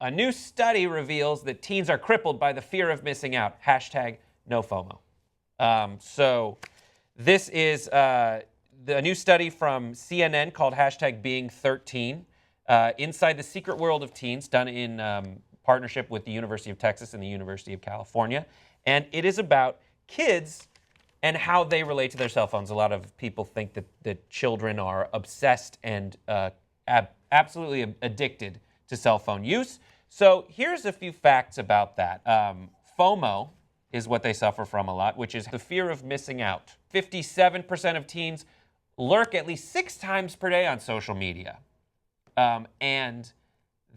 A new study reveals that teens are crippled by the fear of missing out. Hashtag no FOMO. So this is a new study from CNN called hashtag being 13. Inside the secret world of teens, done in partnership with the University of Texas and the University of California. And it is about kids and how they relate to their cell phones. A lot of people think that children are obsessed and absolutely addicted to cell phone use. So here's a few facts about that. FOMO is what they suffer from a lot, which is the fear of missing out. 57% of teens lurk at least 6 times per day on social media. And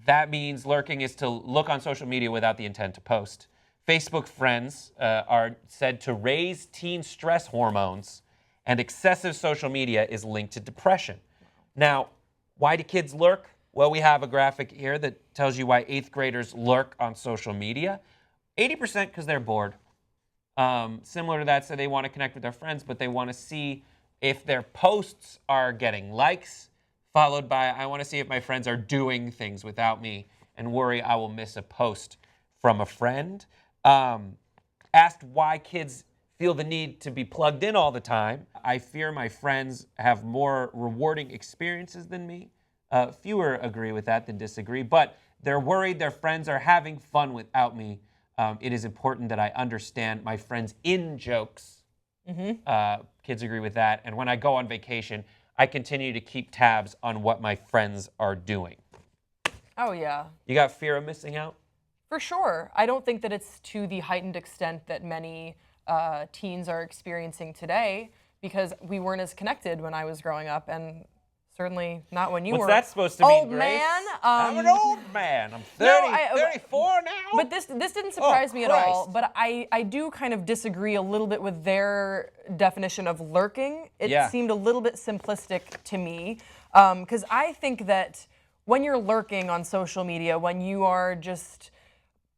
that means lurking is to look on social media without the intent to post. Facebook friends are said to raise teen stress hormones, and excessive social media is linked to depression. Now, why do kids lurk? Well, we have a graphic here that tells you why 8th graders lurk on social media. 80% because they're bored. Similar to that, so they want to connect with their friends, but they want to see if their posts are getting likes, followed by, I want to see if my friends are doing things without me, and worry I will miss a post from a friend. Asked why kids feel the need to be plugged in all the time. I fear my friends have more rewarding experiences than me. Fewer agree with that than disagree, but they're worried their friends are having fun without me. It is important that I understand my friends' in-jokes. Kids agree with that. And when I go on vacation, I continue to keep tabs on what my friends are doing. Oh, yeah. You got fear of missing out? For sure. I don't think that it's to the heightened extent that many teens are experiencing today, because we weren't as connected when I was growing up, and certainly not when you were. What's that supposed to mean, old Grace? man. I'm an old man. I'm 34 now. But this didn't surprise me at all. But I do kind of disagree a little bit with their definition of lurking. It seemed a little bit simplistic to me, because I think that when you're lurking on social media, when you are just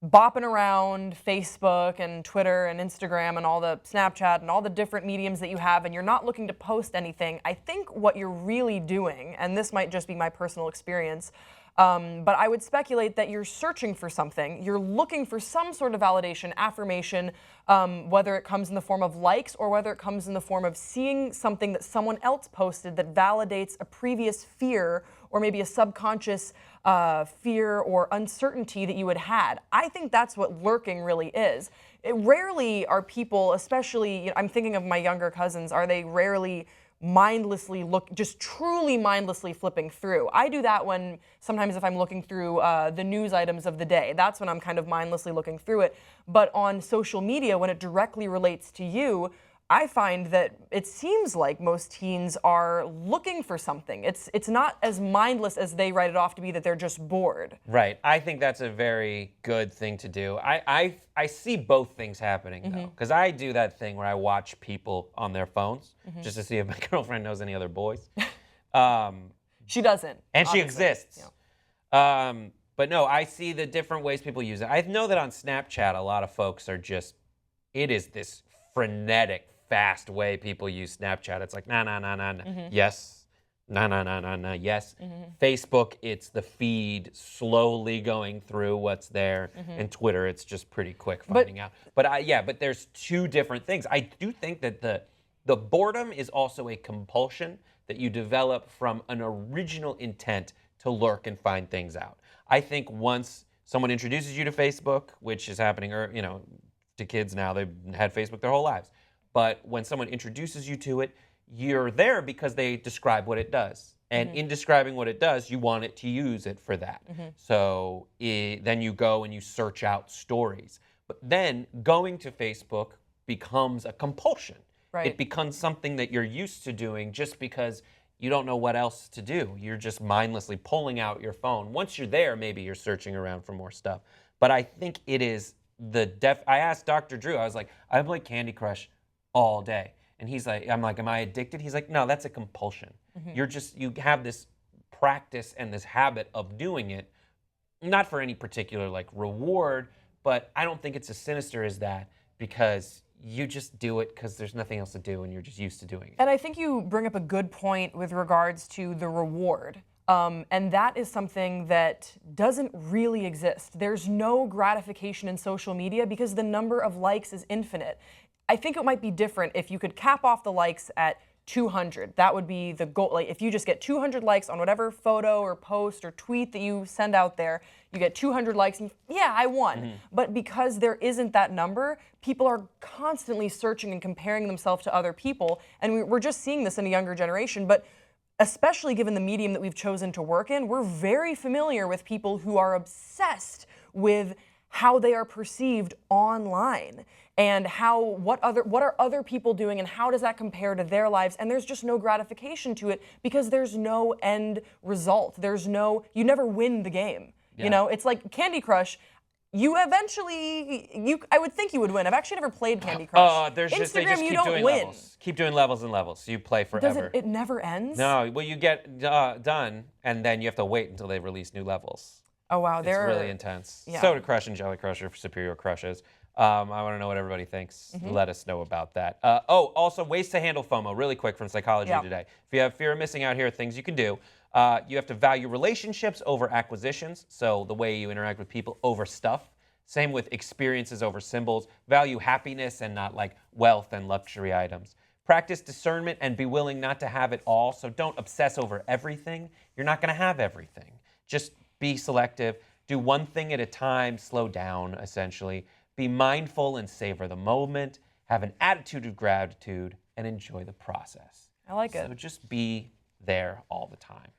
bopping around Facebook and Twitter and Instagram and all the Snapchat and all the different mediums that you have, and you're not looking to post anything, I think what you're really doing, and this might just be my personal experience, but I would speculate that you're searching for something. You're looking for some sort of validation, affirmation, whether it comes in the form of likes or whether it comes in the form of seeing something that someone else posted that validates a previous fear or maybe a subconscious fear or uncertainty that you had. I think that's what lurking really is. Rarely are people, especially, I'm thinking of my younger cousins, are they rarely mindlessly just truly mindlessly flipping through. I do that when sometimes if I'm looking through the news items of the day, that's when I'm kind of mindlessly looking through it. But on social media, when it directly relates to you, I find that it seems like most teens are looking for something. It's not as mindless as they write it off to be, that they're just bored. Right. I think that's a very good thing to do. I see both things happening, though, because I do that thing where I watch people on their phones just to see if my girlfriend knows any other boys. She doesn't. And obviously. she exists. Yeah. But no, I see the different ways people use it. I know that on Snapchat, a lot of folks are just, it is this frenetic, fast way people use Snapchat. It's like, nah, yes, nah, yes. Facebook, it's the feed slowly going through what's there. And Twitter, it's just pretty quick finding out. But there's two different things. I do think that the boredom is also a compulsion that you develop from an original intent to lurk and find things out. I think once someone introduces you to Facebook, which is happening, to kids now, they've had Facebook their whole lives. But when someone introduces you to it, you're there because they describe what it does. And in describing what it does, you want it to use it for that. So then you go and you search out stories. But then going to Facebook becomes a compulsion. Right. It becomes something that you're used to doing just because you don't know what else to do. You're just mindlessly pulling out your phone. Once you're there, maybe you're searching around for more stuff. But I think it is I asked Dr. Drew, I was like, I play Candy Crush all day. And he's like, I'm like, am I addicted? He's like, no, that's a compulsion. You have this practice and this habit of doing it, not for any particular reward, but I don't think it's as sinister as that, because you just do it because there's nothing else to do and you're just used to doing it. And I think you bring up a good point with regards to the reward. And that is something that doesn't really exist. There's no gratification in social media because the number of likes is infinite. I think it might be different if you could cap off the likes at 200. That would be the goal. Like if you just get 200 likes on whatever photo or post or tweet that you send out there, you get 200 likes and yeah, I won. But because there isn't that number, people are constantly searching and comparing themselves to other people. And we're just seeing this in a younger generation. But especially given the medium that we've chosen to work in, we're very familiar with people who are obsessed with how they are perceived online and what are other people doing and how does that compare to their lives, and there's just no gratification to it because there's no end result. You never win the game. You know, it's like Candy Crush. I would think you would win. I've actually never played Candy Crush. There's Instagram, just, they just you keep don't doing win. levels. Keep doing levels and levels. You play forever. It never ends? No, well, you get done, and then you have to wait until they release new levels. Oh, wow. It's really intense. Yeah. Soda Crush and Jelly Crush are superior crushes. I want to know what everybody thinks. Let us know about that. Also, ways to handle FOMO, really quick from Psychology Today. If you have fear of missing out, here are things you can do. You have to value relationships over acquisitions, so the way you interact with people over stuff. Same with experiences over symbols. Value happiness and not like wealth and luxury items. Practice discernment and be willing not to have it all, so don't obsess over everything. You're not going to have everything. Just be selective. Do one thing at a time. Slow down, essentially. Be mindful and savor the moment. Have an attitude of gratitude and enjoy the process. I like it. So just be there all the time.